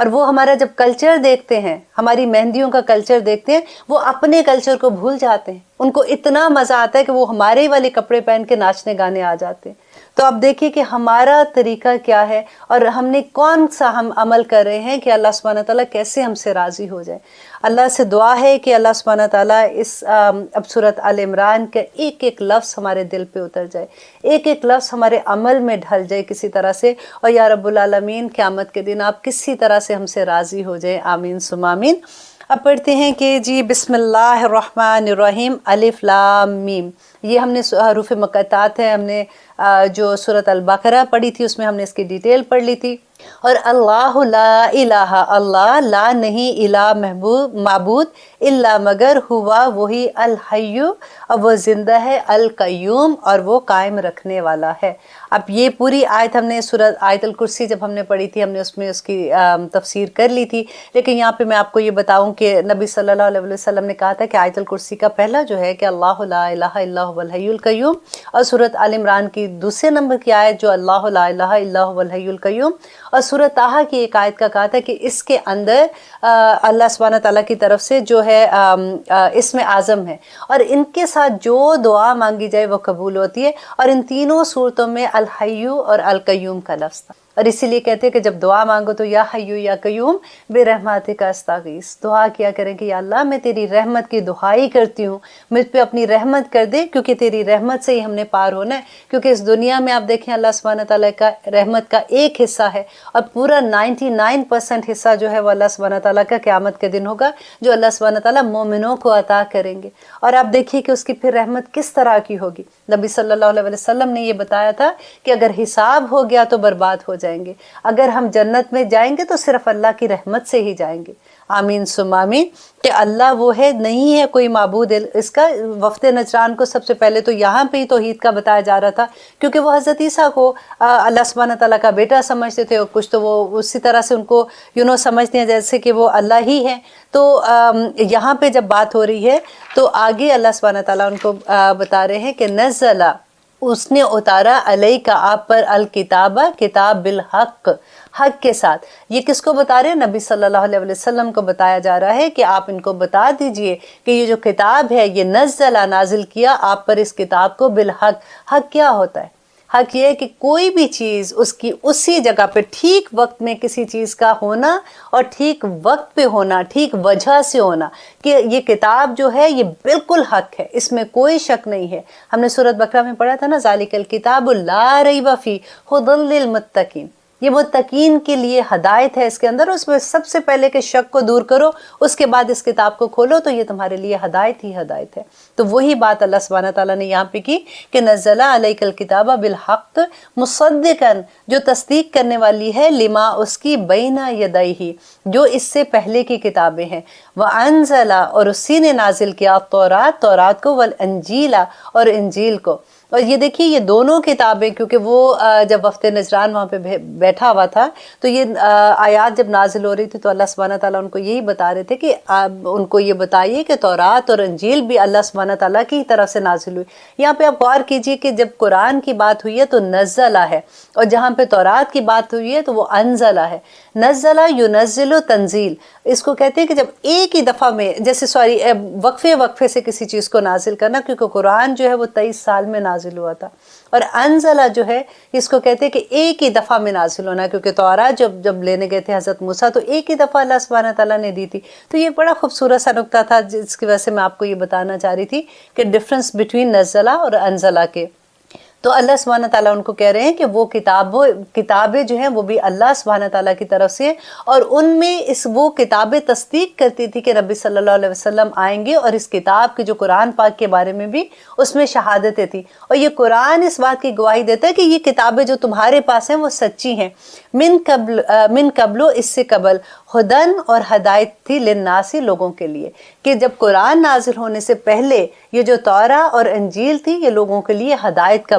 اور وہ ہمارا جب کلچر دیکھتے ہیں، ہماری مہندیوں کا کلچر دیکھتے ہیں، وہ اپنے کلچر کو بھول جاتے ہیں، ان کو اتنا مزہ آتا ہے کہ وہ ہمارے والے کپڑے پہن کے ناچنے گانے آ جاتے ہیں۔ تو اب دیکھیے کہ ہمارا طریقہ کیا ہے اور ہم نے کون سا ہم عمل کر رہے ہیں کہ اللہ سبحانہ تعالیٰ کیسے ہم سے راضی ہو جائے۔ اللہ سے دعا ہے کہ اللہ سبحانہ تعالیٰ اس اب سورۃ آل عمران کا ایک ایک لفظ ہمارے دل پہ اتر جائے، ایک ایک لفظ ہمارے عمل میں ڈھل جائے کسی طرح سے، اور یا رب العالمین قیامت کے دن آپ کسی طرح سے ہم سے راضی ہو جائیں، آمین ثم آمین۔ اب پڑھتے ہیں کہ جی بسم اللہ الرحمن الرحیم، الف لام میم۔ یہ ہم نے حروف مقطعات ہیں، ہم نے جو سورۃ البقرہ پڑھی تھی اس میں ہم نے اس کی ڈیٹیل پڑھ لی تھی۔ اور اللہ لا الہ، اللہ لا نہیں، الہ معبود، الا مگر، ہوا وہی، الحی اور وہ زندہ ہے، القیوم اور وہ قائم رکھنے والا ہے۔ اب یہ پوری آیت ہم نے سورۃ آیت الکرسی جب ہم نے پڑھی تھی، ہم نے اس میں اس کی تفسیر کر لی تھی، لیکن یہاں پہ میں آپ کو یہ بتاؤں کہ نبی صلی اللہ علیہ وسلم نے کہا تھا کہ آیت الکرسی کا پہلا جو ہے کہ اللہ لا الہ الا هو الحی القیوم، اور سورۃ آل عمران کی دوسرے نمبر کی آیت جو اللہ لا الہ الا هو الحی القیوم، اور سورۃ طٰہٰ کی ایک آیت کا کہا تھا کہ اس کے اندر اللہ سبحانہ تعالیٰ کی طرف سے جو ہے اسم اعظم ہے، اور ان کے ساتھ جو دعا مانگی جائے وہ قبول ہوتی ہے، اور ان تینوں صورتوں میں الحی اور القیوم کا لفظ تھا، اور اسی لیے کہتے ہیں کہ جب دعا مانگو تو یا حیو یا قیوم برحمتک استغیث، دعا کیا کریں کہ یا اللہ میں تیری رحمت کی دعائی کرتی ہوں، مجھ پہ اپنی رحمت کر دے، کیونکہ تیری رحمت سے ہی ہم نے پار ہونا ہے، کیونکہ اس دنیا میں آپ دیکھیں اللہ سبحانہ تعالیٰ کا رحمت کا ایک حصہ ہے، اور پورا 99% حصہ جو ہے وہ اللہ سبحانہ تعالیٰ کا قیامت کے دن ہوگا، جو اللہ سبحانہ تعالیٰ مومنوں کو عطا کریں گے۔ اور آپ دیکھیے کہ اس کی پھر رحمت کس طرح کی ہوگی۔ نبی صلی اللہ علیہ وسلم نے یہ بتایا تھا کہ اگر حساب ہو گیا تو برباد ہو جائیں گے، اگر ہم جنت میں جائیں گے تو صرف اللہ کی رحمت سے ہی جائیں گے، آمین ثم آمین۔ کہ اللہ وہ ہے، نہیں ہے کوئی معبود اس کا۔ وفد نجران کو سب سے پہلے تو یہاں پہ ہی توحید کا بتایا جا رہا تھا، کیونکہ وہ حضرت عیسیٰ کو اللہ سبحانہ تعالیٰ کا بیٹا سمجھتے تھے، اور کچھ تو وہ اسی طرح سے ان کو سمجھتے ہیں جیسے کہ وہ اللہ ہی ہیں۔ تو یہاں پہ جب بات ہو رہی ہے تو آگے اللہ سبحانہ تعالیٰ ان کو بتا رہے ہیں کہ نزلہ، اس نے اتارا، علیک آپ پر، الکتاب کتاب، بالحق حق کے ساتھ۔ یہ کس کو بتا رہے ہیں؟ نبی صلی اللہ علیہ وسلم کو بتایا جا رہا ہے کہ آپ ان کو بتا دیجئے کہ یہ جو کتاب ہے یہ نزلہ نازل کیا آپ پر اس کتاب کو، بالحق۔ حق کیا ہوتا ہے؟ حق یہ ہے کہ کوئی بھی چیز اس کی اسی جگہ پہ ٹھیک وقت میں کسی چیز کا ہونا، اور ٹھیک وقت پہ ہونا، ٹھیک وجہ سے ہونا، کہ یہ کتاب جو ہے یہ بالکل حق ہے، اس میں کوئی شک نہیں ہے۔ ہم نے سورۃ بقرہ میں پڑھا تھا نا، ذالک الکتاب لا ریب فیہ ھدی للمتقین، یہ متقین کے لیے ہدایت ہے اس کے اندر۔ اس میں سب سے پہلے کہ شک کو دور کرو، اس کے بعد اس کتاب کو کھولو تو یہ تمہارے لیے ہدایت ہی ہدایت ہے۔ تو وہی بات اللہ سبحانہ تعالیٰ نے یہاں پہ کی کہ نزل علیک الکتاب بالحق مصدقا، جو تصدیق کرنے والی ہے، لما اس کی، بین یدیہ، جو اس سے پہلے کی کتابیں ہیں، وانزل اور اسی نے نازل کیا، التوراۃ، تورات کو، والانجیل اور انجیل کو۔ اور یہ دیکھیے یہ دونوں کتابیں، کیونکہ وہ جب وفد نجران وہاں پہ بیٹھا ہوا تھا تو یہ آیات جب نازل ہو رہی تھی تو اللہ سبحانہ تعالیٰ ان کو یہی بتا رہے تھے کہ ان کو یہ بتائیے کہ تورات اور انجیل بھی اللہ سبحانہ تعالیٰ کی طرف سے نازل ہوئی۔ یہاں پہ آپ غور کیجئے کہ جب قرآن کی بات ہوئی ہے تو نزلہ ہے، اور جہاں پہ تورات کی بات ہوئی ہے تو وہ انزلہ ہے۔ نزلہ ینزل تنزیل، اس کو کہتے ہیں کہ جب ایک ہی دفعہ میں، جیسے وقفے سے کسی چیز کو نازل کرنا، کیونکہ قرآن جو ہے وہ 23 سال میں نازل ہوا تھا، اور انزلہ جو ہے اس کو کہتے ہیں کہ ایک ہی دفعہ میں نازل ہونا، کیونکہ تورات جب لینے گئے تھے حضرت موسیٰ تو ایک ہی دفعہ اللہ سبحانہ تعالیٰ نے دی تھی۔ تو یہ بڑا خوبصورت سا نکتہ تھا جس کی وجہ سے میں آپ کو یہ بتانا چاہ رہی تھی کہ ڈفرنس بٹوین نزلہ اور انزلہ کے۔ تو اللہ سبحانہ تعالیٰ ان کو کہہ رہے ہیں کہ وہ کتابیں جو ہیں وہ بھی اللہ سبحانہ تعالیٰ کی طرف سے، اور ان میں وہ کتابیں تصدیق کرتی تھی کہ نبی صلی اللہ علیہ وسلم آئیں گے، اور اس کتاب کی جو قرآن پاک کے بارے میں بھی اس میں شہادتیں تھی، اور یہ قرآن اس بات کی گواہی دیتا ہے کہ یہ کتابیں جو تمہارے پاس ہیں وہ سچی ہیں۔ من قبل، اس سے قبل، ہدن اور ہدایت تھی، للناس، لوگوں کے لیے، کہ جب قرآن نازل ہونے سے پہلے یہ جو تورا اور انجیل تھی یہ لوگوں کے لیے ہدایت کا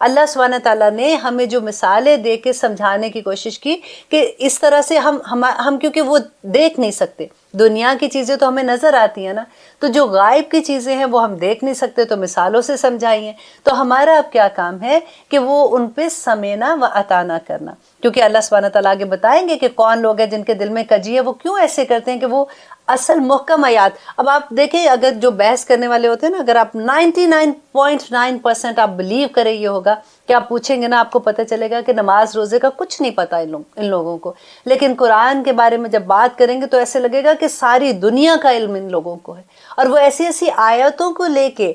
اللہ سبحانہ تعالیٰ نے ہمیں جو مثالیں دے کے سمجھانے کی کوشش کی کہ اس طرح سے ہم کیونکہ وہ دیکھ نہیں سکتے، دنیا کی چیزیں تو ہمیں نظر آتی ہیں نا، تو جو غائب کی چیزیں ہیں وہ ہم دیکھ نہیں سکتے، تو مثالوں سے سمجھائیے۔ تو ہمارا اب کیا کام ہے کہ وہ ان پہ سمینا و اطانا کرنا، کیونکہ اللہ سبحانہ تعالیٰ آگے بتائیں گے کہ کون لوگ ہیں جن کے دل میں کجی ہے، وہ کیوں ایسے کرتے ہیں کہ وہ اصل محکم آیات۔ اب آپ دیکھیں، اگر جو بحث کرنے والے ہوتے ہیں نا، اگر آپ 99.9% آپ بلیو کریں، یہ ہوگا کہ آپ پوچھیں گے نا، آپ کو پتہ چلے گا کہ نماز روزے کا کچھ نہیں پتہ ان لوگوں کو، لیکن قرآن کے بارے میں جب بات کریں گے تو ایسے لگے گا کہ ساری دنیا کا علم ان لوگوں کو ہے، اور وہ ایسی ایسی آیتوں کو لے کے،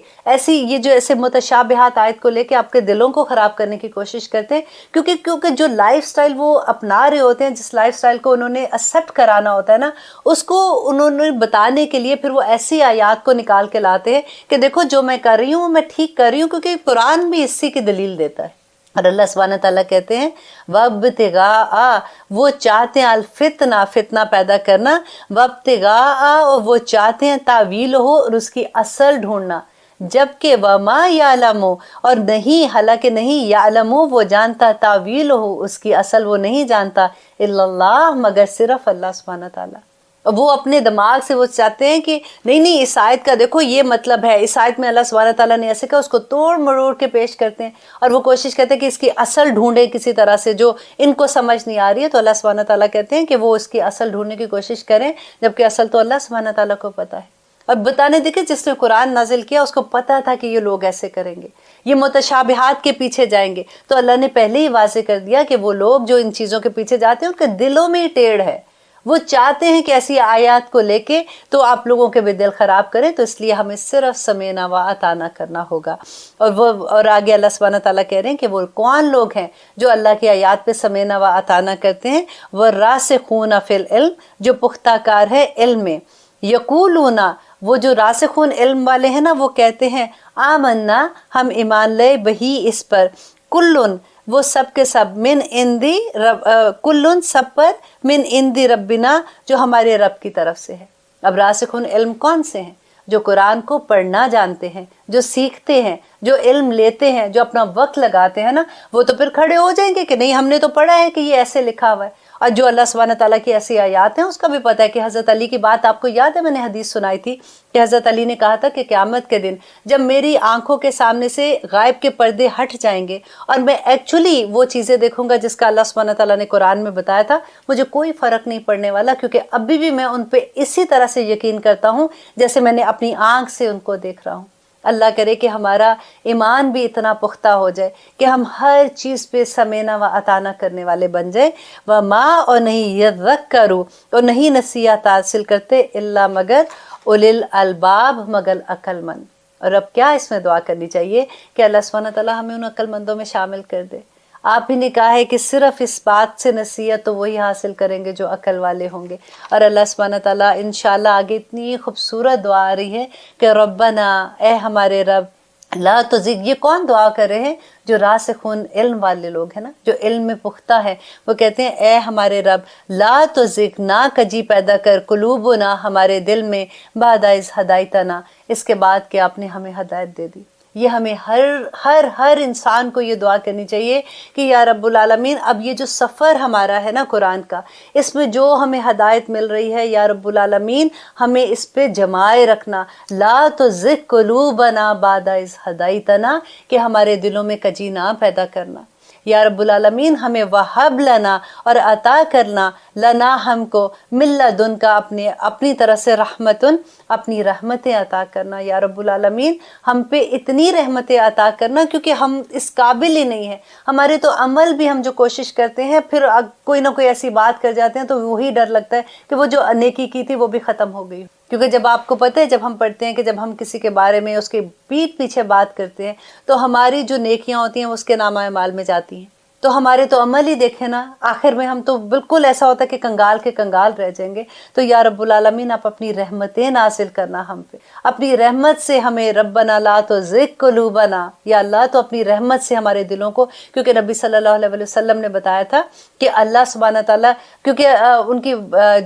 یہ جو ایسے متشابہات آیت کو لے کے آپ کے دلوں کو خراب کرنے کی کوشش کرتے ہیں، کیونکہ جو لائف سٹائل وہ اپنا رہے ہوتے ہیں، جس لائف سٹائل کو انہوں نے ایکسیپٹ کرانا ہوتا ہے نا، اس کو انہوں نے بتانے کے لیے پھر وہ ایسی آیات کو نکال کے لاتے ہیں کہ دیکھو جو میں کر رہی ہوں وہ میں ٹھیک کر رہی ہوں، کیونکہ قرآن بھی اسی کی دلیل دیتا ہے۔ اور اللہ سبحانہ تعالیٰ کہتے ہیں وَابْتِغَاءَ، وہ چاہتے ہیں الفتنہ، فتنہ پیدا کرنا، وَابْتِغَاءَ، اور وہ چاہتے ہیں تاویل ہو، اور اس کی اصل ڈھونڈنا، جبکہ وَمَا يَعْلَمُ، اور نہیں، حالانکہ نہیں، يَعْلَمُ، وہ جانتا، تاویل ہو، اس کی اصل وہ نہیں جانتا، الا اللہ، مگر صرف اللہ سبحانہ تعالیٰ۔ وہ اپنے دماغ سے وہ چاہتے ہیں کہ نہیں اس آیت کا دیکھو یہ مطلب ہے، اس آیت میں اللہ سبحانہ تعالیٰ نے ایسے کہا، اس کو توڑ مروڑ کے پیش کرتے ہیں، اور وہ کوشش کرتے ہیں کہ اس کی اصل ڈھونڈیں کسی طرح سے جو ان کو سمجھ نہیں آ رہی ہے۔ تو اللہ سبحانہ تعالیٰ کہتے ہیں کہ وہ اس کی اصل ڈھونڈنے کی کوشش کریں، جبکہ اصل تو اللہ سبحانہ تعالیٰ کو پتہ ہے۔ اور بتانے دیکھیں، جس نے قرآن نازل کیا اس کو پتہ تھا کہ یہ لوگ ایسے کریں گے، یہ متشابہات کے پیچھے جائیں گے، تو اللہ نے پہلے ہی واضح کر دیا کہ وہ لوگ جو ان چیزوں کے پیچھے جاتے ہیں ان کے دلوں میں ہی ٹیڑھ ہے، وہ چاہتے ہیں کہ ایسی آیات کو لے کے تو آپ لوگوں کے بھی دل خراب کریں، تو اس لیے ہمیں صرف سمینا و اطانا کرنا ہوگا۔ اور آگے اللہ سبحانہ تعالیٰ کہہ رہے ہیں کہ وہ کون لوگ ہیں جو اللہ کی آیات پہ سمینا و اطانا کرتے ہیں، وَالرَّاسِخُونَ فِي الْعِلْمِ، جو پختہ کار ہے علم میں، یقولون، وہ جو راسخون علم والے ہیں نا، وہ کہتے ہیں آمنا، ہم ایمان لے، بہی، اس پر، کلن، وہ سب کے سب، من عندی رب، کلن، سب پر، من عندی ربنا، جو ہمارے رب کی طرف سے ہے۔ اب راسخون علم کون سے ہیں؟ جو قرآن کو پڑھنا جانتے ہیں، جو سیکھتے ہیں، جو علم لیتے ہیں، جو اپنا وقت لگاتے ہیں نا، وہ تو پھر کھڑے ہو جائیں گے کہ نہیں ہم نے تو پڑھا ہے کہ یہ ایسے لکھا ہوا ہے۔ اور جو اللہ سبحانہ تعالیٰ کی ایسی آیات ہیں اس کا بھی پتہ ہے کہ حضرت علی کی بات آپ کو یاد ہے، میں نے حدیث سنائی تھی کہ حضرت علی نے کہا تھا کہ قیامت کے دن جب میری آنکھوں کے سامنے سے غائب کے پردے ہٹ جائیں گے اور میں ایکچولی وہ چیزیں دیکھوں گا جس کا اللہ سبحانہ تعالیٰ نے قرآن میں بتایا تھا، مجھے کوئی فرق نہیں پڑنے والا، کیونکہ ابھی بھی میں ان پہ اسی طرح سے یقین کرتا ہوں جیسے میں نے اپنی آنکھ سے ان کو دیکھ رہا ہوں۔ اللہ کرے کہ ہمارا ایمان بھی اتنا پختہ ہو جائے کہ ہم ہر چیز پہ سمینا و اطانا کرنے والے بن جائیں۔ وَمَا، اور نہیں، يَذَّكَّرُ، اور نہیں نصیحت حاصل کرتے، الا، مگر، اُولِي الْأَلْبَابِ، مگر عقل مند۔ اور اب کیا اس میں دعا کرنی چاہیے کہ اللہ سبحانہ تعالیٰ ہمیں ان عقل مندوں میں شامل کر دے۔ آپ ہی نے کہا ہے کہ صرف اس بات سے نصیحت تو وہی حاصل کریں گے جو عقل والے ہوں گے۔ اور اللہ سبحانہ تعالیٰ انشاءاللہ آگے اتنی خوبصورت دعا آ رہی ہے کہ ربنا، اے ہمارے رب، لا تزغ، یہ کون دعا کر رہے ہیں؟ جو راسخون علم والے لوگ ہیں نا، جو علم میں پختہ ہے، وہ کہتے ہیں اے ہمارے رب، لا تزغ، نہ کجی پیدا کر، قلوبنا، ہمارے دل میں، بعد اذ ہدایتنا، اس کے بعد کہ آپ نے ہمیں ہدایت دے دی۔ یہ ہمیں ہر انسان کو یہ دعا کرنی چاہیے کہ یا رب العالمین، اب یہ جو سفر ہمارا ہے نا قرآن کا، اس میں جو ہمیں ہدایت مل رہی ہے، یا رب العالمین ہمیں اس پہ جمائے رکھنا، لا تزغ قلوبنا بعد اذ ہدایتنا، کہ ہمارے دلوں میں کجی نہ پیدا کرنا۔ یا رب العالمین ہمیں وہب لنا، اور عطا کرنا، لنا، ہم کو، من لدن کا، اپنی طرف سے، رحمتن، اپنی رحمتیں عطا کرنا۔ یا رب العالمین ہم پہ اتنی رحمتیں عطا کرنا، کیونکہ ہم اس قابل ہی نہیں ہیں، ہمارے تو عمل بھی، ہم جو کوشش کرتے ہیں پھر کوئی نہ کوئی ایسی بات کر جاتے ہیں تو وہی ڈر لگتا ہے کہ وہ جو نیکی کی تھی وہ بھی ختم ہو گئی۔ کیونکہ جب آپ کو پتہ ہے، جب ہم پڑھتے ہیں کہ جب ہم کسی کے بارے میں اس کے پیٹھ پیچھے بات کرتے ہیں تو ہماری جو نیکیاں ہوتی ہیں وہ اس کے نامہ اعمال میں جاتی ہیں، تو ہمارے تو عمل ہی دیکھیں نا، آخر میں ہم تو بالکل ایسا ہوتا ہے کہ کنگال کے کنگال رہ جائیں گے۔ تو یا رب العالمین آپ اپنی رحمتیں نازل کرنا ہم پہ، اپنی رحمت سے ہمیں، ربنا لا تزغ قلوبنا، یا اللہ تو اپنی رحمت سے ہمارے دلوں کو، کیونکہ نبی صلی اللہ علیہ وسلم نے بتایا تھا کہ اللہ سبحانہ تعالیٰ، کیونکہ ان کی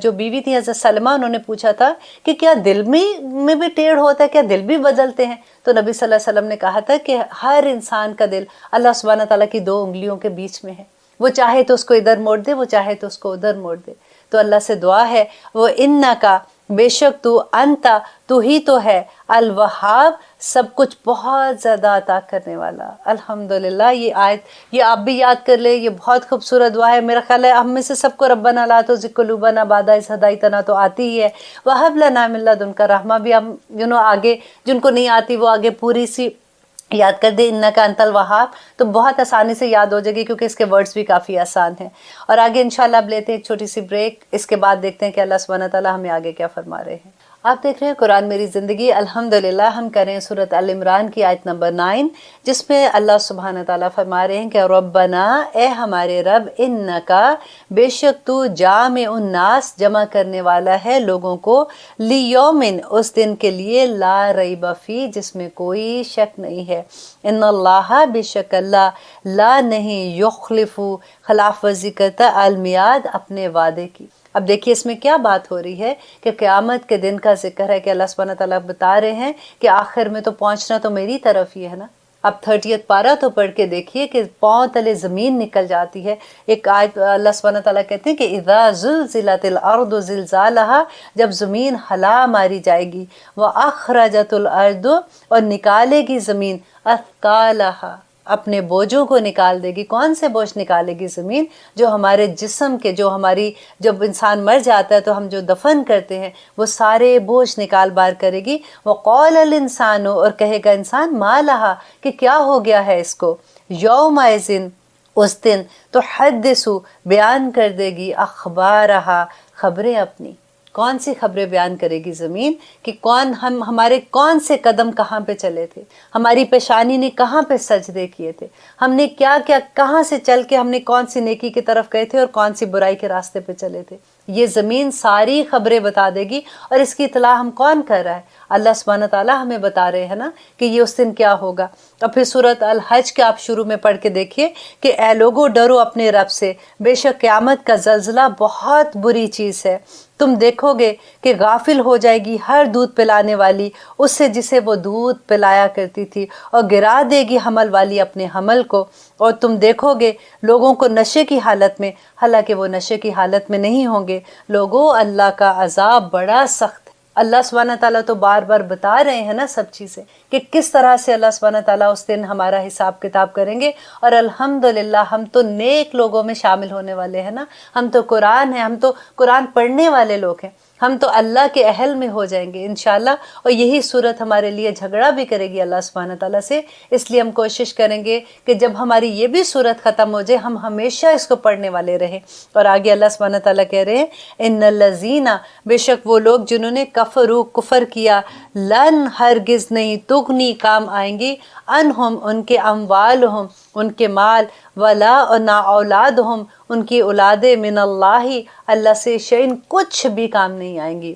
جو بیوی تھی حضرت سلمہ، انہوں نے پوچھا تھا کہ کیا دل میں بھی ٹیڑھ ہوتا ہے، کیا دل بھی بدلتے ہیں؟ تو نبی صلی اللہ علیہ وسلم نے کہا تھا کہ ہر انسان کا دل اللہ سبحانہ تعالیٰ کی 2 انگلیوں کے بیچ میں ہے، وہ چاہے تو اس کو ادھر موڑ دے، وہ چاہے تو اس کو ادھر موڑ دے۔ تو اللہ سے دعا ہے وہ انکا، بے شک تو، انتا، تو ہی تو ہے، الوہاب، سب کچھ بہت زیادہ عطا کرنے والا۔ الحمدللہ یہ آیت یہ آپ بھی یاد کر لیں، یہ بہت خوبصورت دعا ہے۔ میرا خیال ہے ہم میں سے سب کو ربنا لا تزغ قلوبنا بعد اذ ہدیتنا تو آتی ہی ہے، وہب لنا من لدنک رحمہ بھی ہم آگے جن کو نہیں آتی وہ آگے پوری سی یاد کر دے، انکا انت الوہاب، تو بہت آسانی سے یاد ہو جائے گی کیونکہ اس کے ورڈز بھی کافی آسان ہیں۔ اور آگے انشاءاللہ اب لیتے ہیں ایک چھوٹی سی بریک، اس کے بعد دیکھتے ہیں کہ اللہ سبحانہ تعالیٰ ہمیں آگے کیا فرما رہے ہیں۔ آپ دیکھ رہے ہیں قرآن میری زندگی، الحمدللہ ہم کر رہے ہیں سورۃ ال عمران کی آیت نمبر 9، جس میں اللہ سبحانہ تعالیٰ فرما رہے ہیں کہ ربنا، اے ہمارے رب، انکا، بے شک تو، جامع الناس، جمع کرنے والا ہے لوگوں کو، لیومن، اس دن کے لیے، لا ریب فی، جس میں کوئی شک نہیں ہے، ان اللہ، بے شک اللہ، لا نہیں، یخلف، خلاف ورزی کرتا، المیعاد، اپنے وعدے کی۔ اب دیکھیے اس میں کیا بات ہو رہی ہے کہ قیامت کے دن کا ذکر ہے کہ اللہ سبحانہ تعالیٰ بتا رہے ہیں کہ آخر میں تو پہنچنا تو میری طرف ہی ہے نا۔ اب 30 پارہ تو پڑھ کے دیکھیے کہ پاؤں تلے زمین نکل جاتی ہے۔ ایک آیت اللہ سبحانہ تعالیٰ کہتے ہیں کہ اذا زلزلت الارض زلزالہا، جب زمین ہلا ماری جائے گی، واخرجت الارض، اور نکالے گی زمین، اثقالہا، اپنے بوجھوں کو نکال دے گی۔ کون سے بوجھ نکالے گی زمین؟ جو ہمارے جسم کے، جو ہماری، جب انسان مر جاتا ہے تو ہم جو دفن کرتے ہیں وہ سارے بوجھ نکال بار کرے گی۔ وقال الانسان، اور کہے گا انسان، ما لہا، کہ کیا ہو گیا ہے اس کو، یومئذ، اس دن، تو حدثو، بیان کر دے گی، اخبارہا، خبریں اپنی۔ کون سی خبریں بیان کرے گی زمین؟ کہ ہمارے کون سے قدم کہاں پہ چلے تھے، ہماری پیشانی نے کہاں پہ سجدے کیے تھے، ہم نے کیا کیا، کہاں سے چل کے ہم نے کون سی نیکی کی طرف گئے تھے اور کون سی برائی کے راستے پہ چلے تھے۔ یہ زمین ساری خبریں بتا دے گی، اور اس کی اطلاع ہم کون کر رہا ہے؟ اللہ سبحانہ تعالیٰ ہمیں بتا رہے ہیں نا کہ یہ اس دن کیا ہوگا۔ اور پھر سورۃ الحج کے آپ شروع میں پڑھ کے دیکھیے کہ اے لوگو، ڈرو اپنے رب سے، بے شک قیامت کا زلزلہ بہت بری چیز ہے۔ تم دیکھو گے کہ غافل ہو جائے گی ہر دودھ پلانے والی اس سے جسے وہ دودھ پلایا کرتی تھی، اور گرا دے گی حمل والی اپنے حمل کو، اور تم دیکھو گے لوگوں کو نشے کی حالت میں، حالانکہ وہ نشے کی حالت میں نہیں ہوں گے۔ لوگوں، اللہ کا عذاب بڑا سخت ہے۔ اللہ سبحانہ تعالیٰ تو بار بار بتا رہے ہیں نا سب چیزیں کہ کس طرح سے اللہ سبحانہ تعالیٰ اس دن ہمارا حساب کتاب کریں گے، اور الحمدللہ ہم تو نیک لوگوں میں شامل ہونے والے ہیں نا۔ ہم تو قرآن ہیں، ہم تو قرآن پڑھنے والے لوگ ہیں، ہم تو اللہ کے اہل میں ہو جائیں گے انشاءاللہ۔ اور یہی صورت ہمارے لیے جھگڑا بھی کرے گی اللہ سبحانہ تعالیٰ سے، اس لیے ہم کوشش کریں گے کہ جب ہماری یہ بھی صورت ختم ہو جائے ہم ہمیشہ اس کو پڑھنے والے رہیں۔ اور آگے اللہ سبحانہ تعالیٰ کہہ رہے ہیں، ان الذین، بے شک وہ لوگ جنہوں نے کفروا، کفر کیا، لن، ہرگز نہیں، تغنی، کام آئیں گی، انہم، ان کے، اموالہم، ان کے مال، ولا، اور نہ اولادہم، ان کی اولادیں، من اللہ، اللہ سے، شیئن، کچھ بھی کام نہیں آئیں گی،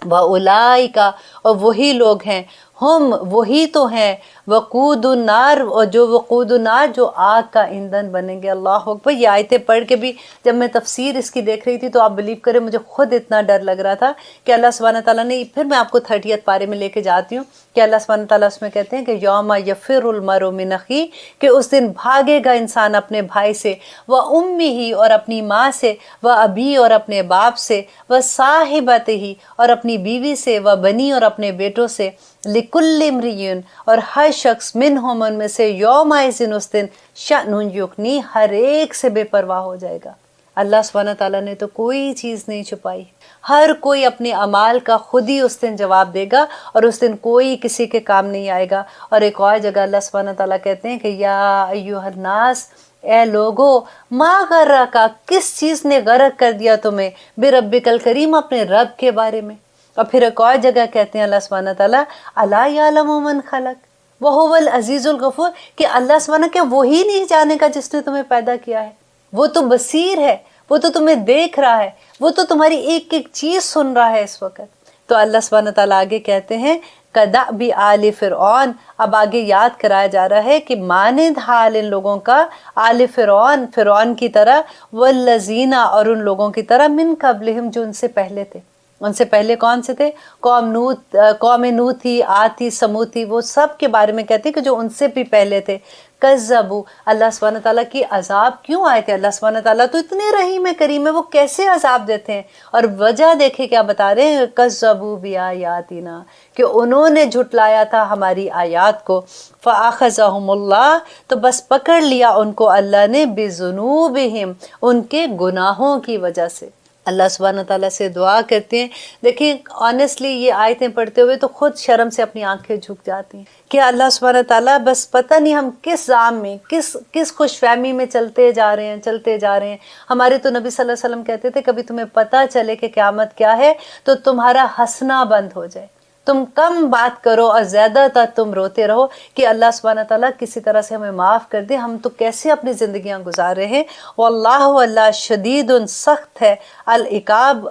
وَأُولَئِکَ، اور وہی لوگ ہیں، ہم، وہی تو ہیں، وقود النار، اور جو وقود النار، جو آگ کا ایندھن بنیں گے۔ اللہ اکبر۔ یہ آیتیں پڑھ کے بھی جب میں تفسیر اس کی دیکھ رہی تھی تو آپ بلیو کریں مجھے خود اتنا ڈر لگ رہا تھا کہ اللہ سبحانہ تعالیٰ نے، پھر میں آپ کو 30 پارے میں لے کے جاتی ہوں کہ اللہ سبحانہ تعالیٰ اس میں کہتے ہیں کہ یوم یفر المرء من اخیہ، کہ اس دن بھاگے گا انسان اپنے بھائی سے، وامہ، اور اپنی ماں سے، وابی، اور اپنے باپ سے، وصاحبتہ، اور اپنی بیوی سے، وبنی، اور اپنے بیٹوں سے، لکل امرئ، اور ہر شخص، منہم، ان میں سے، یومئذ، اس دن، شأن یغنی، ہر ایک سے بے پرواہ ہو جائے گا۔ اللہ سبحانہ تعالیٰ نے تو کوئی چیز نہیں چھپائی، ہر کوئی اپنے اعمال کا خود ہی اس دن جواب دے گا، اور اس دن کوئی کسی کے کام نہیں آئے گا۔ اور ایک اور جگہ اللہ سبحانہ تعالیٰ کہتے ہیں کہ یا ایھا الناس، اے لوگو، ما غرک، کس چیز نے غرق کر دیا تمہیں، بربک الکریم، اپنے رب کے بارے میں۔ اور پھر ایک اور جگہ کہتے ہیں اللہ سبحانہ تعالیٰ، الا یعلم من خلق وہو العزیز الغفور، کہ اللہ سبحانہ کہ وہی نہیں جانے گا جس نے تمہیں پیدا کیا ہے، وہ تو بصیر ہے، وہ تو تمہیں دیکھ رہا ہے، وہ تو تمہاری ایک ایک چیز سن رہا ہے اس وقت۔ تو اللہ سبحانہ تعالیٰ آگے کہتے ہیں کدأب آل فرعون، اب آگے یاد کرایا جا رہا ہے کہ مانند حال ان لوگوں کا، آل فرعون، فرعون کی طرح، والذین، اور ان لوگوں کی طرح، من قبلہم، جو ان سے پہلے تھے، ان سے پہلے کون سے تھے؟ قوم نوح تھی، عاد تھی، سمود تھی، وہ سب کے بارے میں کہتے ہیں کہ جو ان سے بھی پہلے تھے، کذبوا، اللہ سبحانہ تعالیٰ کی عذاب کیوں آئے تھے؟ اللہ سبحانہ تعالیٰ تو اتنے رحیم کریم ہے، وہ کیسے عذاب دیتے ہیں؟ اور وجہ دیکھیں کیا بتا رہے ہیں، کذبوا بآیاتنا، کہ انہوں نے جھٹلایا تھا ہماری آیات کو، فأخذہم اللہ، تو بس پکڑ لیا ان کو اللہ نے، بذنوبہم، ان کے گناہوں کی وجہ سے۔ اللہ سبحانہ تعالیٰ سے دعا کرتے ہیں، دیکھیں آنیسٹلی یہ آیتیں پڑھتے ہوئے تو خود شرم سے اپنی آنکھیں جھک جاتی ہیں کہ اللہ سبحانہ تعالیٰ بس پتہ نہیں ہم کس زام میں، کس خوش فہمی میں چلتے جا رہے ہیں۔ ہمارے تو نبی صلی اللہ علیہ وسلم کہتے تھے کبھی تمہیں پتہ چلے کہ قیامت کیا ہے تو تمہارا ہنسنا بند ہو جائے، تم کم بات کرو اور زیادہ تر تم روتے رہو کہ اللہ سبحانہ تعالیٰ کسی طرح سے ہمیں معاف کر دے، ہم تو کیسے اپنی زندگیاں گزار رہے ہیں۔ واللہ، اللہ شدید، سخت ہے، العقاب،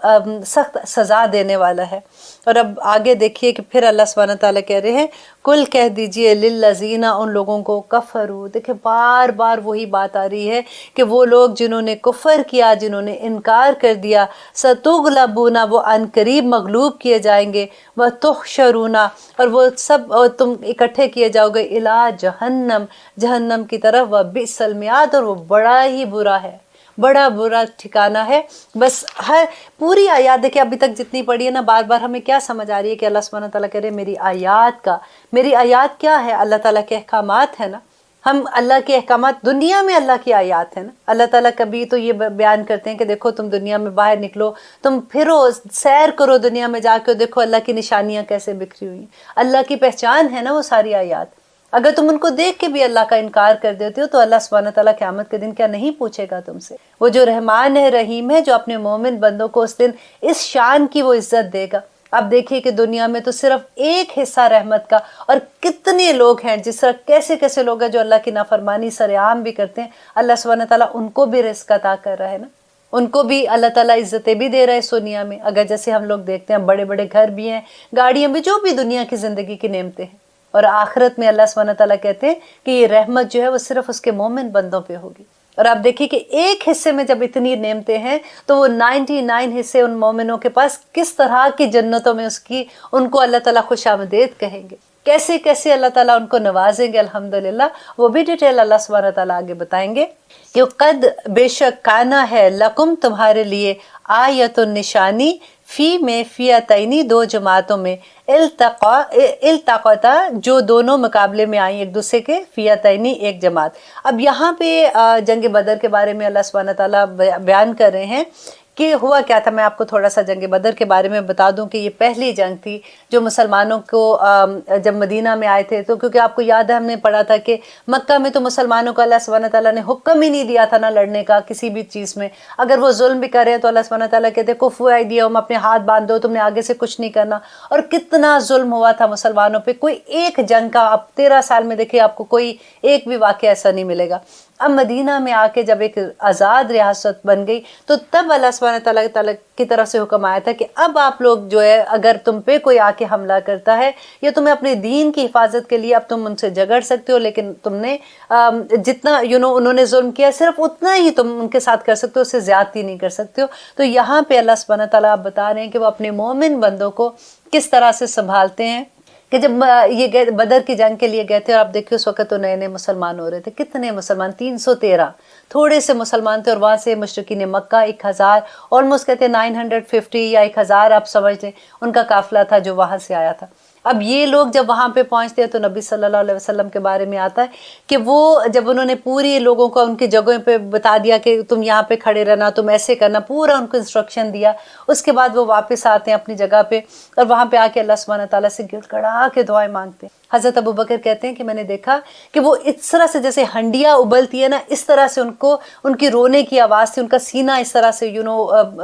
سخت سزا دینے والا ہے۔ اور اب آگے دیکھیے کہ پھر اللہ سبحانہ تعالیٰ کہہ رہے ہیں، کل کہہ دیجئے للذین، ان لوگوں کو، کفروا، دیکھیں بار بار وہی بات آ رہی ہے کہ وہ لوگ جنہوں نے کفر کیا، جنہوں نے انکار کر دیا، ستغلبون، وہ عنقریب مغلوب کیے جائیں گے، وتحشرون، اور وہ سب تم اکٹھے کیے جاؤ گے، الی جہنم، جہنم کی طرف، وبئس المہاد، اور وہ بڑا ہی برا ہے، بڑا برا ٹھکانہ ہے۔ بس ہر پوری آیات دیکھیں ابھی تک جتنی پڑھی ہے نا، بار بار ہمیں کیا سمجھ آ رہی ہے کہ اللہ سبحانہ تعالیٰ کہہ رہے ہیں میری آیات کیا ہے؟ اللہ تعالیٰ کے احکامات ہیں نا، ہم اللہ کے احکامات، دنیا میں اللہ کی آیات ہیں نا۔ اللہ تعالیٰ کبھی تو یہ بیان کرتے ہیں کہ دیکھو تم دنیا میں باہر نکلو، تم پھرو، سیر کرو، دنیا میں جا کے دیکھو اللہ کی نشانیاں کیسے بکھری ہوئی ہیں، اللہ کی پہچان ہے نا وہ ساری آیات۔ اگر تم ان کو دیکھ کے بھی اللہ کا انکار کر دیتے ہو تو اللہ سبحانہ تعالیٰ قیامت کے دن کیا نہیں پوچھے گا تم سے؟ وہ جو رحمان ہے، رحیم ہے، جو اپنے مومن بندوں کو اس دن اس شان کی وہ عزت دے گا۔ اب دیکھیے کہ دنیا میں تو صرف ایک حصہ رحمت کا، اور کتنے لوگ ہیں جس طرح کیسے لوگ ہیں جو اللہ کی نافرمانی سر عام بھی کرتے ہیں، اللہ سبحانہ تعالیٰ ان کو بھی رزق عطا کر رہا ہے نا، ان کو بھی اللہ تعالیٰ عزتیں بھی دے رہے ہیں اس دنیا میں۔ اگر جیسے ہم لوگ دیکھتے ہیں بڑے بڑے گھر بھی ہیں، گاڑیاں بھی، جو بھی دنیا کی زندگی کی نعمتیں ہیں، اور آخرت میں اللہ سبحانہ تعالیٰ کہتے ہیں کہ یہ رحمت جو ہے وہ صرف اس کے مومن بندوں پہ ہوگی۔ اور آپ دیکھیے کہ ایک حصے میں جب اتنی نعمتیں ہیں تو وہ 99 حصے ان مومنوں کے پاس کس طرح کی جنتوں میں ان کو اللہ تعالیٰ خوش آمدید کہیں گے، کیسے اللہ تعالیٰ ان کو نوازیں گے، الحمدللہ۔ وہ بھی ڈیٹیل اللہ سبحانہ تعالیٰ آگے بتائیں گے کہ قد، بے شک، کانا ہے، لکم، تمہارے لیے، آیت، نشانی، فی میں، فیتینی، دو جماعتوں میں، التقطا، جو دونوں مقابلے میں آئیں ایک دوسرے کے، فیتینی، ایک جماعت۔ اب یہاں پہ جنگ بدر کے بارے میں اللہ سبحانہ تعالیٰ بیان کر رہے ہیں کہ ہوا کیا تھا۔ میں آپ کو تھوڑا سا جنگ بدر کے بارے میں بتا دوں کہ یہ پہلی جنگ تھی جو مسلمانوں کو جب مدینہ میں آئے تھے، تو کیونکہ آپ کو یاد ہے ہم نے پڑھا تھا کہ مکہ میں تو مسلمانوں کو اللہ سبحانہ تعالیٰ نے حکم ہی نہیں دیا تھا نہ لڑنے کا کسی بھی چیز میں، اگر وہ ظلم بھی کرے تو اللہ سبحانہ تعالیٰ کہتے کفو ایدیہم، اپنے ہاتھ باندھ دو، تم نے آگے سے کچھ نہیں کرنا۔ اور کتنا ظلم ہوا تھا مسلمانوں پہ، کوئی ایک جنگ کا، اب 13 سال میں دیکھیں آپ کو کوئی ایک بھی واقعہ ایسا نہیں ملے گا۔ اب مدینہ میں آ کے جب ایک آزاد ریاست بن گئی تو تب اللہ سبحانہ تعالیٰ کی طرف سے حکم آیا تھا کہ اب آپ لوگ جو ہے، اگر تم پہ کوئی آ کے حملہ کرتا ہے یا تمہیں اپنے دین کی حفاظت کے لیے، اب تم ان سے جھگڑ سکتے ہو، لیکن تم نے جتنا انہوں نے ظلم کیا صرف اتنا ہی تم ان کے ساتھ کر سکتے ہو، اس سے زیادتی نہیں کر سکتے ہو۔ تو یہاں پہ اللہ سبحانہ تعالیٰ آپ بتا رہے ہیں کہ وہ اپنے مومن بندوں کو کس طرح سے سنبھالتے ہیں کہ جب یہ بدر کی جنگ کے لیے گئے تھے، اور آپ دیکھیں اس وقت تو نئے نئے مسلمان ہو رہے تھے، کتنے مسلمان، 313 تھوڑے سے مسلمان تھے، اور وہاں سے مشرکین مکہ 1000، آلموسٹ کہتے ہیں 950 یا 1000 آپ سمجھ لیں ان کا قافلہ تھا جو وہاں سے آیا تھا۔ اب یہ لوگ جب وہاں پہ پہنچتے ہیں تو نبی صلی اللہ علیہ وسلم کے بارے میں آتا ہے کہ وہ جب انہوں نے پوری لوگوں کو ان کی جگہوں پہ بتا دیا کہ تم یہاں پہ کھڑے رہنا، تم ایسے کرنا، پورا ان کو انسٹرکشن دیا، اس کے بعد وہ واپس آتے ہیں اپنی جگہ پہ، اور وہاں پہ آ کے اللہ سبحانہ تعالیٰ سے گڑ گڑا کے دعائیں مانگتے ہیں۔ حضرت ابو بکر کہتے ہیں کہ میں نے دیکھا کہ وہ اس طرح سے جیسے ہنڈیاں ابلتی ہے نا، اس طرح سے ان کی رونے کی آواز تھی، ان کا سینہ اس طرح سے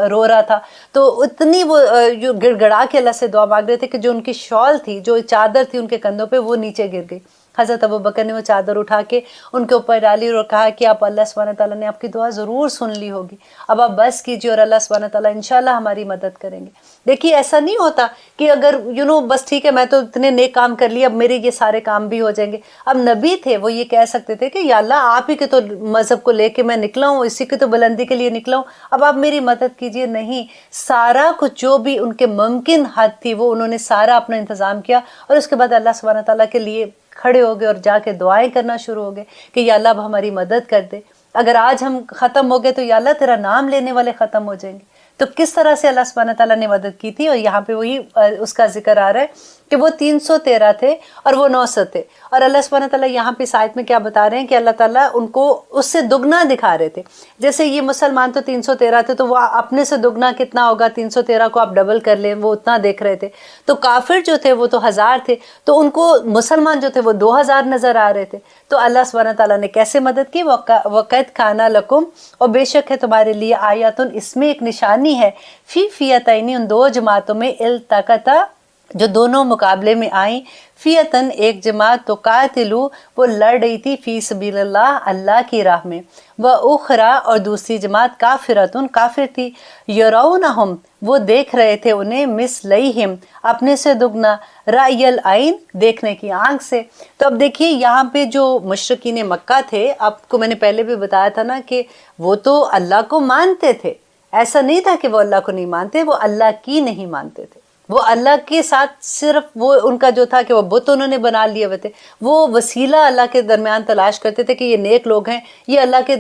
رو رہا تھا، تو اتنی وہ گڑ گڑا کے اللہ سے دعا مانگ رہے تھے کہ جو ان کی شال تھی، جو چادر تھی ان کے کندھوں پہ، وہ نیچے گر گئی۔ حضرت ابو بکر نے وہ چادر اٹھا کے ان کے اوپر ڈالی اور کہا کہ آپ اللہ سبحانہ تعالیٰ نے آپ کی دعا ضرور سن لی ہوگی، اب آپ بس کیجیے اور اللہ سبحانہ تعالیٰ انشاءاللہ ہماری مدد کریں گے۔ دیکھیے ایسا نہیں ہوتا کہ اگر بس ٹھیک ہے میں تو اتنے نیک کام کر لیے اب میرے یہ سارے کام بھی ہو جائیں گے۔ اب نبی تھے، وہ یہ کہہ سکتے تھے کہ یا اللہ آپ ہی کے تو مذہب کو لے کے میں نکلا ہوں، اسی کی تو بلندی کے لیے نکلا ہوں، اب آپ میری مدد کیجیے۔ نہیں، سارا کچھ جو بھی ان کے ممکن حد تھی وہ انہوں نے سارا اپنا انتظام کیا، اور اس کے بعد اللہ سبحانہ تعالیٰ کے لیے کھڑے ہو گئے اور جا کے دعائیں کرنا شروع ہو گئے کہ یا اللہ اب ہماری مدد کر دے، اگر آج ہم ختم ہو گئے تو یا اللہ تیرا نام لینے والے ختم ہو جائیں گے۔ تو کس طرح سے اللہ سبحانہ تعالیٰ نے مدد کی تھی، اور یہاں پہ وہی اس کا ذکر آ رہا ہے کہ وہ 313 تھے اور وہ 900 تھے، اور اللہ سبحانہ تعالیٰ یہاں پہ اس آیت میں کیا بتا رہے ہیں کہ اللہ تعالیٰ ان کو اس سے دگنا دکھا رہے تھے۔ جیسے یہ مسلمان تو 313 تھے تو وہ اپنے سے دگنا کتنا ہوگا، 313 کو آپ ڈبل کر لیں، وہ اتنا دیکھ رہے تھے۔ تو کافر جو تھے وہ تو 1000 تھے، تو ان کو مسلمان جو تھے وہ 2000 نظر آ رہے تھے۔ تو اللہ سبحانہ تعالیٰ نے کیسے مدد کی؟ وَقَدْ كَانَ لَكُمْ، اور بے شک ہے تمہارے لیے آیاتن، اس میں ایک نشانی ہے، فی فیتین، ان دو جماعتوں میں، التقطا جو دونوں مقابلے میں آئیں، فیتن ایک جماعت، تو قاتلو وہ لڑ رہی تھی، فی سبیل اللہ اللہ کی راہ میں، وَأُخْرَى اور دوسری جماعت کافرتن کافر تھی، یرونہم وہ دیکھ رہے تھے انہیں، مثلیہم اپنے سے دگنا، رأی العین دیکھنے کی آنکھ سے۔ تو اب دیکھیے یہاں پہ جو مشرکین مکہ تھے، آپ کو میں نے پہلے بھی بتایا تھا نا کہ وہ تو اللہ کو مانتے تھے، ایسا نہیں تھا کہ وہ اللہ کو نہیں مانتے، وہ اللہ کی نہیں مانتے تھے، وہ اللہ کے ساتھ صرف وہ ان کا جو تھا کہ وہ بت انہوں نے بنا لیے ہوئے تھے، وہ وسیلہ اللہ کے درمیان تلاش کرتے تھے کہ یہ نیک لوگ ہیں، یہ اللہ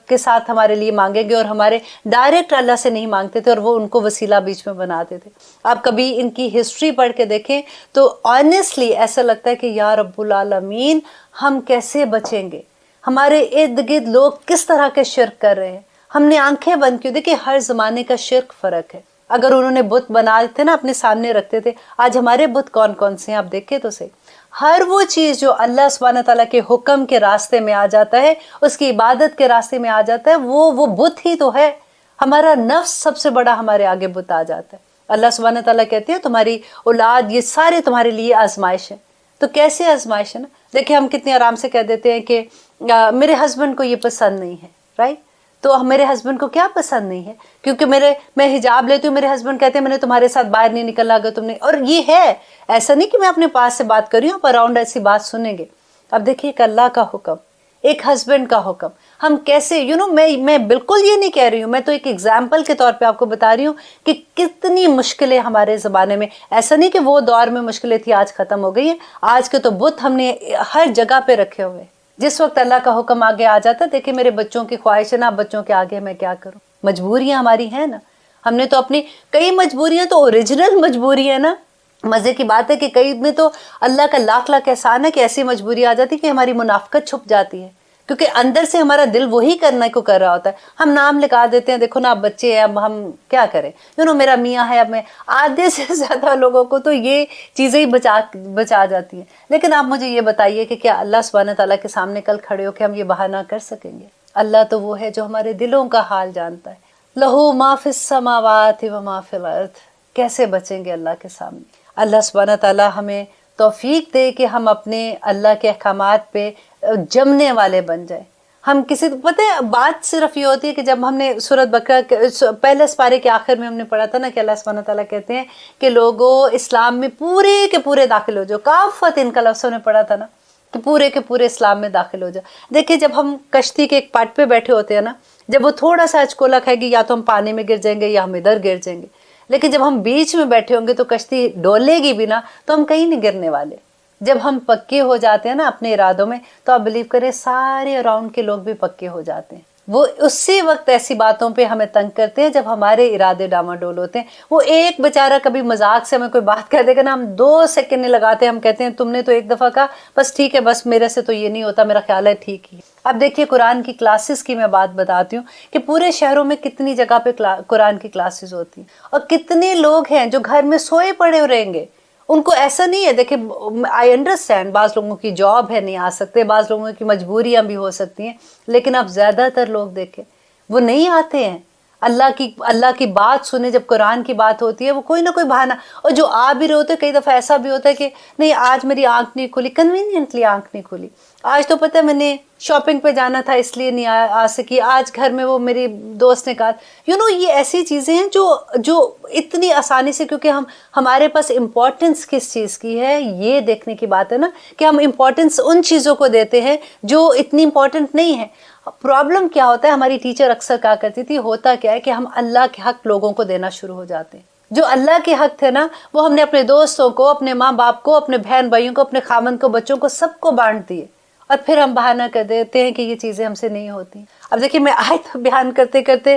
کے ساتھ ہمارے لیے مانگیں گے، اور ہمارے ڈائریکٹ اللہ سے نہیں مانگتے تھے، اور وہ ان کو وسیلہ بیچ میں بناتے تھے۔ آپ کبھی ان کی ہسٹری پڑھ کے دیکھیں تو آنیسٹلی ایسا لگتا ہے کہ یا رب العالمین ہم کیسے بچیں گے، ہمارے ارد گرد لوگ کس طرح کے شرک کر رہے ہیں، ہم نے آنکھیں بند کیوں؟ دیکھیں ہر زمانے کا شرک فرق ہے۔ اگر انہوں نے بت بناتے تھے نا اپنے سامنے رکھتے تھے، آج ہمارے بت کون کون سے ہیں آپ دیکھیں تو صحیح، ہر وہ چیز جو اللہ سبحانہ تعالیٰ کے حکم کے راستے میں آ جاتا ہے، اس کی عبادت کے راستے میں آ جاتا ہے، وہ بت ہی تو ہے۔ ہمارا نفس سب سے بڑا ہمارے آگے بت آ جاتا ہے۔ اللہ سبحانہ تعالیٰ کہتے ہیں تمہاری اولاد یہ سارے تمہارے لیے آزمائش ہے۔ تو کیسے آزمائش ہے نا؟ دیکھیں ہم کتنے آرام سے کہہ دیتے ہیں کہ میرے ہسبینڈ کو یہ پسند نہیں ہے، رائٹ؟ تو میرے ہسبینڈ کو کیا پسند نہیں ہے؟ کیونکہ میں حجاب لیتی ہوں، میرے ہسبینڈ کہتے ہیں میں نے تمہارے ساتھ باہر نہیں نکلنا اگر تم نے، اور یہ ہے ایسا نہیں کہ میں اپنے پاس سے بات کر رہی ہوں، آپ اراؤنڈ ایسی بات سنیں گے۔ اب دیکھیے ایک اللہ کا حکم، ایک ہسبینڈ کا حکم، ہم کیسے میں بالکل یہ نہیں کہہ رہی ہوں، میں تو ایک ایگزامپل کے طور پہ آپ کو بتا رہی ہوں کہ کتنی مشکلیں ہمارے زمانے میں، ایسا نہیں کہ وہ دور میں مشکلیں تھی آج ختم ہو گئی ہیں، آج کے تو بت ہم نے ہر جگہ پہ رکھے ہوئے۔ جس وقت اللہ کا حکم آگے آ جاتا ہے، دیکھیں میرے بچوں کی خواہش ہے نا، بچوں کے آگے میں کیا کروں، مجبوریاں ہماری ہیں نا، ہم نے تو اپنی کئی مجبوریاں تو اوریجنل مجبوری ہے نا۔ مزے کی بات ہے کہ کئی میں تو اللہ کا لاکھ لاکھ احسان ہے کہ ایسی مجبوری آ جاتی کہ ہماری منافقت چھپ جاتی ہے، کیونکہ اندر سے ہمارا دل وہی کرنے کو کر رہا ہوتا ہے، ہم نام لگا دیتے ہیں، دیکھو نا اب بچے ہیں، اب ہم کیا کریں، میرا میاں ہے، اب میں آدھے سے زیادہ لوگوں کو تو یہ چیزیں ہی بچا جاتی ہیں۔ لیکن آپ مجھے یہ بتائیے کہ کیا اللہ سبحانہ تعالیٰ کے سامنے کل کھڑے ہو کے ہم یہ بہانہ کر سکیں گے؟ اللہ تو وہ ہے جو ہمارے دلوں کا حال جانتا ہے۔ لہو ما فی السماوات و ما فی الارض، کیسے بچیں گے اللہ کے سامنے؟ اللہ سبحانہ تعالیٰ ہمیں توفیق دے کہ ہم اپنے اللہ کے احکامات پہ جمنے والے بن جائیں۔ ہم کسی پتہ ہے بات صرف یہ ہوتی ہے کہ جب ہم نے سورۃ بقرہ پہلے سپارے کے آخر میں ہم نے پڑھا تھا نا کہ اللہ سبحانہ تعالیٰ کہتے ہیں کہ لوگوں اسلام میں پورے کے پورے داخل ہو جاؤ، کافت ان کا لفظوں نے پڑھا تھا نا کہ پورے کے پورے اسلام میں داخل ہو جاؤ۔ دیکھیں جب ہم کشتی کے ایک پٹ پہ بیٹھے ہوتے ہیں نا، جب وہ تھوڑا سا اچکولا کھائے گی یا تو ہم پانی میں گر جائیں گے یا ہم ادھر گر جائیں گے، لیکن جب ہم بیچ میں بیٹھے ہوں گے تو کشتی ڈولے گی بھی نا تو ہم کہیں نہیں گرنے والے۔ جب ہم پکے ہو جاتے ہیں نا اپنے ارادوں میں تو آپ بلیو کریں سارے اراؤنڈ کے لوگ بھی پکے ہو جاتے ہیں۔ وہ اسی وقت ایسی باتوں پہ ہمیں تنگ کرتے ہیں جب ہمارے ارادے ڈاماڈول ہوتے ہیں۔ وہ ایک بیچارہ کبھی مذاق سے ہمیں کوئی بات کر دے گا نا، ہم 2 سیکنڈ نہیں لگاتے، ہم کہتے ہیں تم نے تو ایک دفعہ کہا بس ٹھیک ہے، بس میرے سے تو یہ نہیں ہوتا، میرا خیال ہے ٹھیک ہی۔ اب دیکھیے قرآن کی کلاسز کی میں بات بتاتی ہوں کہ پورے شہروں میں کتنی جگہ پہ قرآن کی کلاسز ہوتی ہیں، اور کتنے لوگ ہیں جو گھر میں سوئے پڑے رہیں گے، ان کو ایسا نہیں ہے۔ دیکھیں آئی انڈرسٹینڈ بعض لوگوں کی جاب ہے نہیں آ سکتے، بعض لوگوں کی مجبوریاں بھی ہو سکتی ہیں، لیکن اب زیادہ تر لوگ دیکھیں وہ نہیں آتے ہیں۔ اللہ کی بات سنے، جب قرآن کی بات ہوتی ہے وہ کوئی نہ کوئی بہانہ، اور جو آ بھی رہے ہوتے ہیں کئی دفعہ ایسا بھی ہوتا ہے کہ نہیں آج میری آنکھ نہیں کھلی، کنوینئنٹلی آنکھ نہیں کھلی، آج تو پتہ میں نے شاپنگ پہ جانا تھا اس لیے نہیں آ سکی، آج گھر میں وہ میری دوست نے کہا یہ ایسی چیزیں ہیں جو اتنی آسانی سے، کیونکہ ہمارے پاس امپورٹنس کس چیز کی ہے یہ دیکھنے کی بات ہے نا، کہ ہم امپورٹنس ان چیزوں کو دیتے ہیں جو اتنی امپورٹنٹ نہیں ہے۔ پرابلم کیا ہوتا ہے، ہماری ٹیچر اکثر کہا کرتی تھی، ہوتا کیا ہے کہ ہم اللہ کے حق لوگوں کو دینا شروع ہو جاتے ہیں، جو اللہ کے حق تھے نا وہ ہم نے اپنے دوستوں کو، اپنے ماں باپ کو، اپنے بہن بھائیوں کو، اپنے خامند کو، بچوں کو، سب کو بانٹ دیے، اور پھر ہم بہانہ کر دیتے ہیں کہ یہ چیزیں ہم سے نہیں ہوتی۔ اب دیکھیے میں آیت بیان کرتے کرتے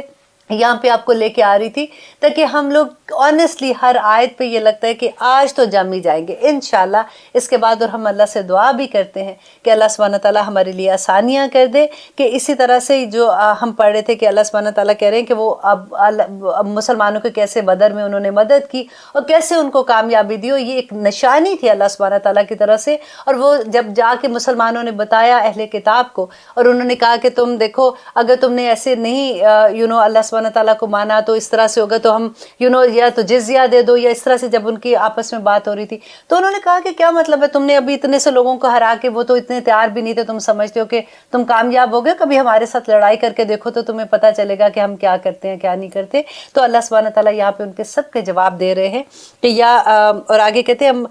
یہاں پہ آپ کو لے کے آ رہی تھی تاکہ ہم لوگ آنیسٹلی ہر آیت پہ یہ لگتا ہے کہ آج تو جم ہی جائیں گے انشاءاللہ۔ اس کے بعد اور ہم اللہ سے دعا بھی کرتے ہیں کہ اللہ سبحانہ تعالیٰ ہمارے لیے آسانیاں کر دے، کہ اسی طرح سے جو ہم پڑھ رہے تھے کہ اللہ سبحانہ تعالیٰ کہہ رہے ہیں کہ وہ اب مسلمانوں کو کیسے بدر میں انہوں نے مدد کی اور کیسے ان کو کامیابی دی، اور یہ ایک نشانی تھی اللہ سبحانہ تعالیٰ کی طرف سے، اور وہ جب جا کے مسلمانوں نے بتایا اہل کتاب کو، اور انہوں نے کہا کہ تم دیکھو اگر تم نے ایسے نہیں اللہ سبحانہ تعالیٰ کو مانا تو اس طرح سے ہوگا، تو ہم یا تو جزیہ دے دو، یا اس طرح سے جب ان کی آپس میں بات ہو رہی تھی تو انہوں نے کہا کہ کیا مطلب ہے، تم نے ابھی اتنے سے لوگوں کو ہرا کے، وہ تو اتنے تیار بھی نہیں تھے، تم سمجھتے ہو کہ تم کامیاب ہو گئے، کبھی ہمارے ساتھ لڑائی کر کے دیکھو تو تمہیں پتہ چلے گا کہ ہم کیا کرتے ہیں کیا نہیں کرتے۔ تو اللہ سبحانہ تعالیٰ یہاں پہ ان کے سب کے جواب دے رہے ہیں کہ اور آگے کہتے ہیں ہم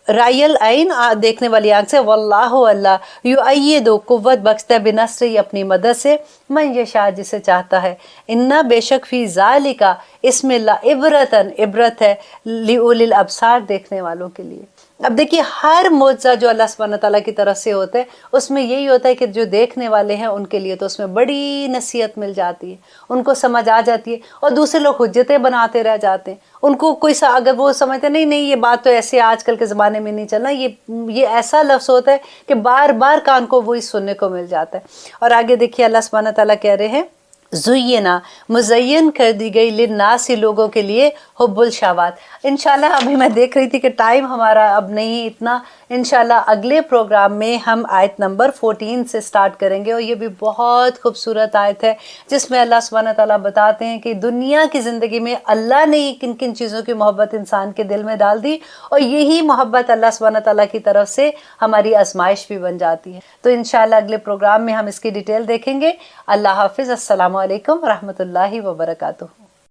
رائے العین، دیکھنے والی آنکھ سے، واللہ اللہ یؤید، قوت بخشتا ہے، بنصر، اپنی مدد سے، من یشاء، جسے چاہتا ہے، انا بے شک فی ذالک، اس میں لعبرۃ، عبرت ہے، لأولی الابصار، دیکھنے والوں کے لیے۔ اب دیکھیے ہر معجزہ جو اللہ سبحانہ تعالیٰ کی طرف سے ہوتا ہے اس میں یہی ہوتا ہے کہ جو دیکھنے والے ہیں ان کے لیے تو اس میں بڑی نصیحت مل جاتی ہے، ان کو سمجھ آ جاتی ہے، اور دوسرے لوگ حجتیں بناتے رہ جاتے ہیں، ان کو کوئی اگر وہ سمجھتے نہیں یہ بات تو ایسے آج کل کے زمانے میں نہیں چلنا، یہ ایسا لفظ ہوتا ہے کہ بار بار کان کو وہی سننے کو مل جاتا ہے۔ اور آگے دیکھیے اللہ سبحانہ تعالیٰ کہہ رہے ہیں زینا، مزین کر دی گئی، للناس، لوگوں کے لیے، حب الشہوات۔ انشاءاللہ ابھی میں دیکھ رہی تھی کہ ٹائم ہمارا اب نہیں اتنا، انشاءاللہ اگلے پروگرام میں ہم آیت نمبر 14 سے سٹارٹ کریں گے، اور یہ بھی بہت خوبصورت آیت ہے جس میں اللہ سبحانہ تعالیٰ بتاتے ہیں کہ دنیا کی زندگی میں اللہ نے کن کن چیزوں کی محبت انسان کے دل میں ڈال دی، اور یہی محبت اللہ سبحانہ تعالیٰ کی طرف سے ہماری آزمائش بھی بن جاتی ہے۔ تو انشاءاللہ اگلے پروگرام میں ہم اس کی ڈیٹیل دیکھیں گے۔ اللہ حافظ، السلام علیکم ورحمۃ اللہ وبرکاتہ۔